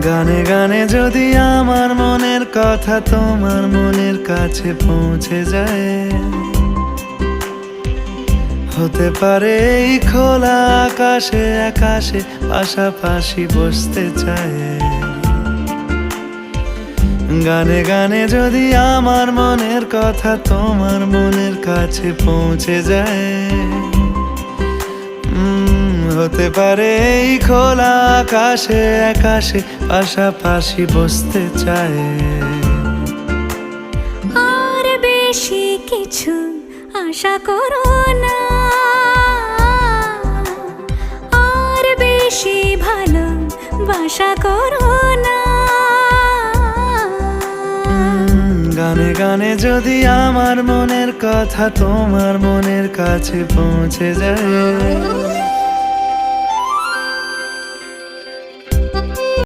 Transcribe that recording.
গানে গানে যদি আমার মনের কথা তোমার মনের কাছে পৌঁছে যায়, হতে পারে এই খোলা আকাশে আকাশে পাশাপাশি বসতে চায়। গানে গানে যদি আমার মনের কথা তোমার মনের কাছে পৌঁছে যায়, হতে পারে এই খোলা আকাশে আকাশে পাশাপাশি বসতে চায়। আর বেশি কিছু আশা করো না, আর বেশি ভালোবাসা করো না। গানে গানে যদি আমার মনের কথা তোমার মনের কাছে পৌঁছে যায়,